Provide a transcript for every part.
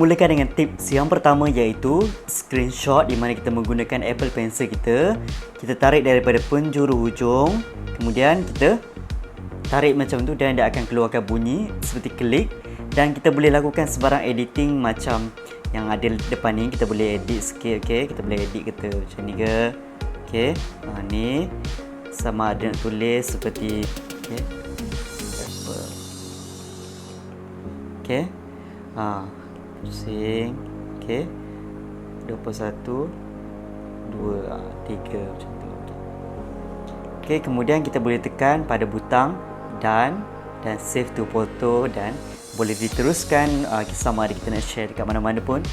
mulakan dengan tips yang pertama, iaitu screenshot, di mana kita menggunakan Apple Pencil kita. Kita tarik daripada penjuru hujung, kemudian kita tarik macam tu dan dia akan keluarkan bunyi seperti klik. Dan kita boleh lakukan sebarang editing macam yang ada depan ni. Kita boleh edit sikit, okey. Kita boleh edit kata macam ni ke. Okey. Ni sama ada nak tulis seperti okey. Okey. Pusing. Okey. 21 2 3 macam tu. Okey, kemudian kita boleh tekan pada butang dan save to photo, dan boleh diteruskan sama ada kita nak share dekat mana-mana pun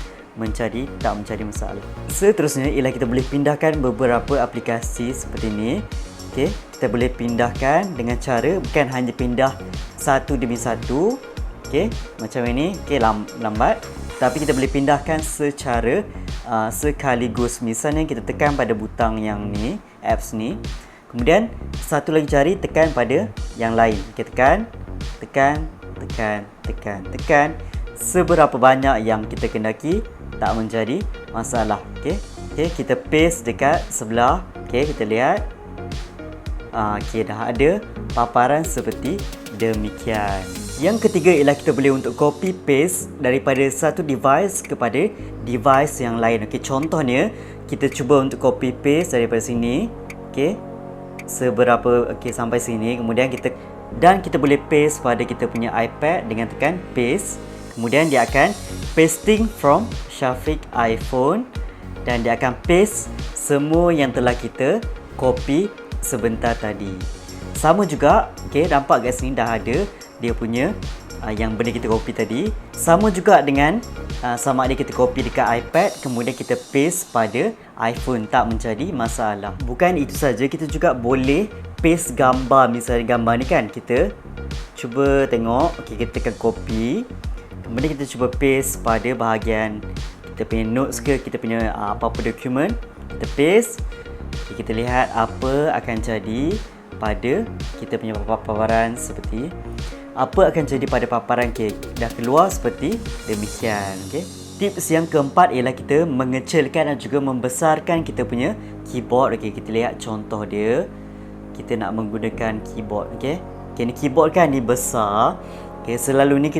tak menjadi masalah. Seterusnya ialah kita boleh pindahkan beberapa aplikasi seperti ni. Okey, kita boleh pindahkan dengan cara bukan hanya pindah satu demi satu. Okey, macam ini. Okey, lambat. Tapi kita boleh pindahkan secara sekaligus. Misalnya kita tekan pada butang yang ni, apps ni. Kemudian satu lagi jari tekan pada yang lain. Okey, tekan. Seberapa banyak yang kita kendaki tak menjadi masalah. Okey, kita paste dekat sebelah. Okey, kita lihat. Okey, dah ada paparan seperti demikian. Yang ketiga ialah kita boleh untuk copy paste daripada satu device kepada device yang lain. Okey, contohnya kita cuba untuk copy paste daripada sini. Okey, sampai sini. Kemudian kita boleh paste pada kita punya iPad dengan tekan paste. Kemudian dia akan pasting from Syafiq iPhone, dan dia akan paste semua yang telah kita copy sebentar tadi. Sama juga, okey, nampak kat sini dah ada dia punya yang benda kita copy tadi. Sama juga dengan sama ada kita copy dekat iPad kemudian kita paste pada iPhone, tak menjadi masalah. Bukan itu saja, kita juga boleh paste gambar. Misalnya gambar ni kan, kita cuba tengok. Okey, kita tekan copy, kemudian kita cuba paste pada bahagian kita punya notes ke kita punya apa-apa dokumen. Kita paste. Okay, kita lihat apa akan jadi pada kita punya paparan seperti apa akan jadi pada paparan. Okay, dah keluar seperti demikian. Okay. Tips yang keempat ialah kita mengecilkan dan juga membesarkan kita punya keyboard. Okay, kita lihat contoh dia. Kita nak menggunakan keyboard. Okay, ni keyboard kan ni besar. Okay, selalunya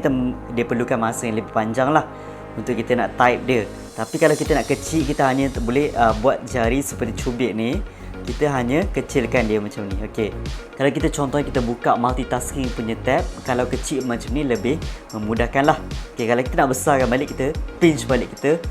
dia perlukan masa yang lebih panjang lah untuk kita nak type dia. Tapi kalau kita nak kecil, kita hanya boleh buat jari seperti cubit ni. Kita hanya kecilkan dia macam ni. Okey. Kalau kita contohnya kita buka multitasking punya tab, kalau kecil macam ni lebih memudahkan lah. Okey, kalau kita nak besarkan balik, kita pinch balik, kita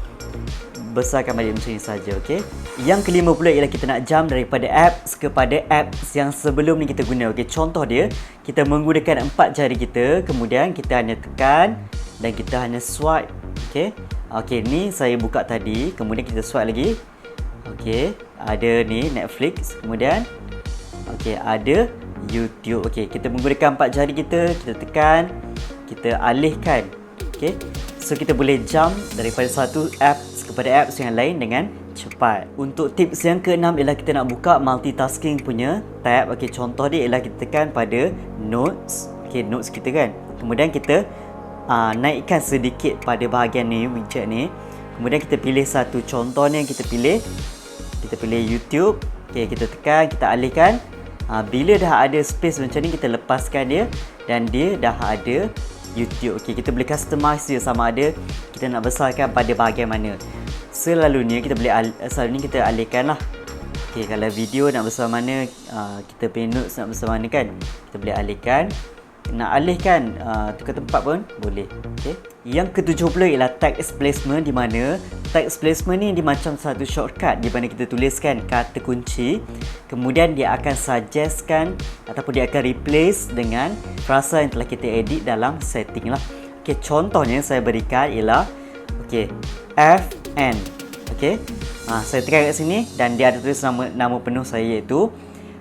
besarkan balik macam ni saja. Okey. Yang kelima pula ialah kita nak jump daripada apps kepada apps yang sebelum ni kita guna. Okey, contoh dia, kita menggunakan 4 jari kita, kemudian kita hanya tekan dan kita hanya swipe. Okey. Okey, ni saya buka tadi, kemudian kita swipe lagi. Okey, ada ni Netflix, kemudian okey, ada YouTube. Okey, kita menggunakan 4 jari kita tekan, kita alihkan. Okey. So kita boleh jump daripada satu apps kepada apps yang lain dengan cepat. Untuk tips yang keenam ialah kita nak buka multitasking punya tab. Okey, contoh dia ialah kita tekan pada notes. Okey, notes kita kan. Kemudian kita naikkan sedikit pada bahagian ni, widget ni. Kemudian kita pilih satu, contohnya kita pilih YouTube. Okey, kita tekan, kita alihkan. Bila dah ada space macam ni, kita lepaskan dia dan dia dah ada YouTube. Okey, kita boleh customize dia sama ada kita nak besarkan pada bahagian mana. Selalunya kita alihkan lah. Okey, kalau video nak besar mana, kita punya notes nak besar mana kan, kita boleh alihkan. Nak alihkan tukar tempat pun boleh. Okey. Yang ketujuh pula ialah text placement, di mana text placement ni dia macam satu shortcut di mana kita tuliskan kata kunci, kemudian dia akan suggestkan ataupun dia akan replace dengan frasa yang telah kita edit dalam setting lah. Okey, contohnya saya berikan ialah okey, FN. Okey. Saya tekan kat sini dan dia ada tulis nama penuh saya, iaitu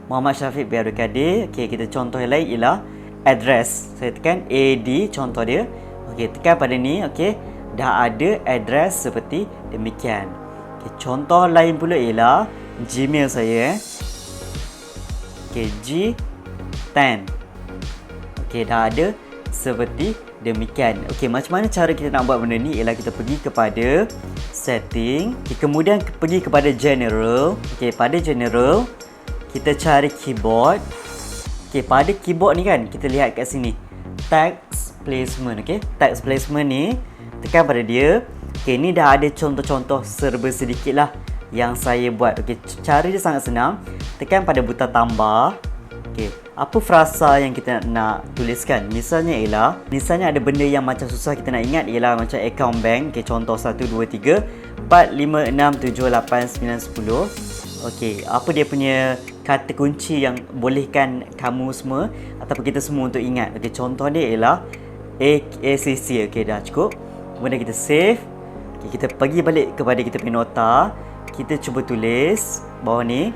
Muhammad Syafiq Biar Kadir. Okey, kita contoh yang lain ialah address. Saya tekan AD, contoh dia. Okey, tekan pada ni. Okey, dah ada address seperti demikian. Okey, contoh lain pula ialah Gmail saya. Okey, G10. Okey, dah ada seperti demikian. Okey, macam mana cara kita nak buat benda ni ialah kita pergi kepada setting, kemudian pergi kepada general. Okey, pada general kita cari keyboard. Okey, pada keyboard ni kan kita lihat kat sini text placement. Okey, text placement ni tekan pada dia. Okey, ni dah ada contoh-contoh serba sedikit lah yang saya buat. Okey, cara dia sangat senang. Tekan pada butang tambah. Okey, apa frasa yang kita nak tuliskan? Misalnya ada benda yang macam susah kita nak ingat ialah macam account bank. Okey, contoh 1 2 3 4 5 6 7 8 9 10. Okey, apa dia punya kata kunci yang bolehkan kamu semua ataupun kita semua untuk ingat? Okey, contoh dia ialah ACC. Okey, dah cukup. Kemudian kita save. Okey, kita pergi balik kepada kita punya nota. Kita cuba tulis bawah ni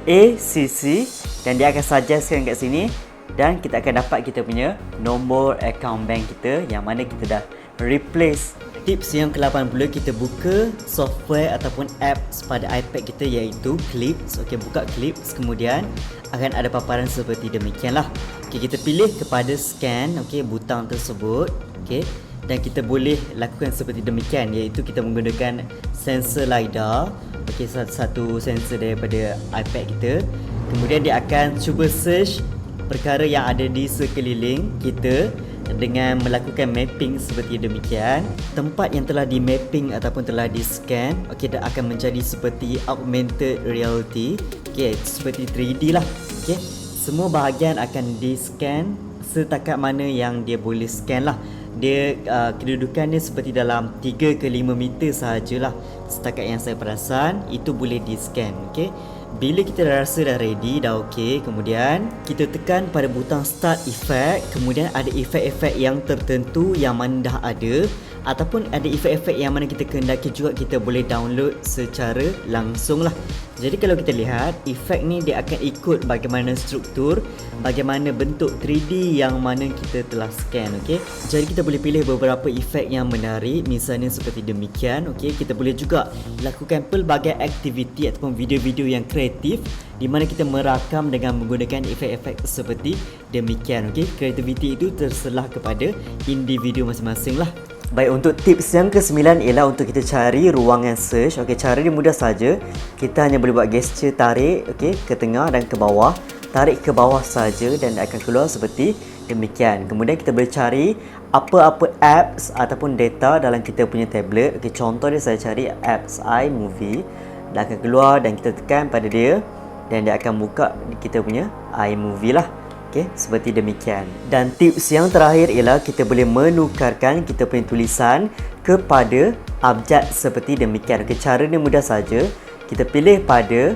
ACC dan dia akan suggestkan kat sini dan kita akan dapat kita punya nombor account bank kita yang mana kita dah replace. Tips yang ke-80, kita buka software ataupun apps pada iPad kita iaitu Clips. Okey, buka Clips, kemudian akan ada paparan seperti demikianlah. Okey, kita pilih kepada scan, okey, butang tersebut. Okey, dan kita boleh lakukan seperti demikian iaitu kita menggunakan sensor LiDAR. Okey, satu sensor daripada iPad kita. Kemudian dia akan cuba search perkara yang ada di sekeliling kita dengan melakukan mapping seperti demikian. Tempat yang telah di mapping ataupun telah di scan, okey, dah akan menjadi seperti augmented reality. Okey, seperti 3D lah. Okey, semua bahagian akan di scan setakat mana yang dia boleh scan lah. Dia kedudukan dia seperti dalam 3 ke 5 meter sahajalah. Setakat yang saya perasan itu boleh di scan. Okey, bila kita dah rasa dah ready, dah okey, kemudian kita tekan pada butang start effect. Kemudian ada efek-efek yang tertentu yang mana dah ada ataupun ada efek-efek yang mana kita kehendaki juga kita boleh download secara langsung lah. Jadi kalau kita lihat efek ni dia akan ikut bagaimana struktur, bagaimana bentuk 3D yang mana kita telah scan. Okey, jadi kita boleh pilih beberapa efek yang menarik, misalnya seperti demikian. Okey, kita boleh juga lakukan pelbagai aktiviti ataupun video-video yang kreatif di mana kita merakam dengan menggunakan efek-efek seperti demikian. Okey, kreativiti itu terserah kepada individu masing-masing lah. Baik, untuk tips yang ke-9 ialah untuk kita cari ruangan search. Okey, cara dia mudah saja. Kita hanya boleh buat gesture tarik, okey, ke tengah dan ke bawah. Tarik ke bawah saja dan akan keluar seperti demikian. Kemudian kita boleh cari apa-apa apps ataupun data dalam kita punya tablet. Okey, contoh dia saya cari apps iMovie. Dia akan keluar dan kita tekan pada dia dan dia akan buka kita punya iMovie lah. Okey, seperti demikian. Dan tips yang terakhir ialah kita boleh menukarkan kita punya tulisan kepada abjad seperti demikian. Okey, cara ni mudah saja. Kita pilih pada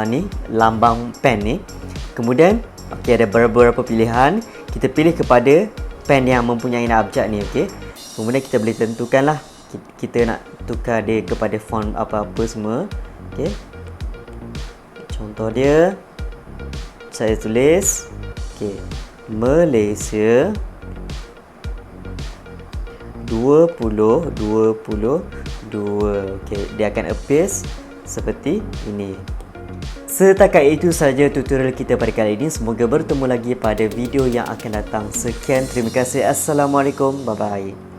ni lambang pen ni. Kemudian okey, ada beberapa pilihan. Kita pilih kepada pen yang mempunyai abjad ni. Okey, kemudian kita boleh tentukanlah kita nak tukar dia kepada font apa-apa semua. Okey, contoh dia saya tulis Malaysia 2022. Okey, dia akan appear seperti ini. Setakat itu saja tutorial kita pada kali ini. Semoga bertemu lagi pada video yang akan datang. Sekian, terima kasih. Assalamualaikum. Bye bye.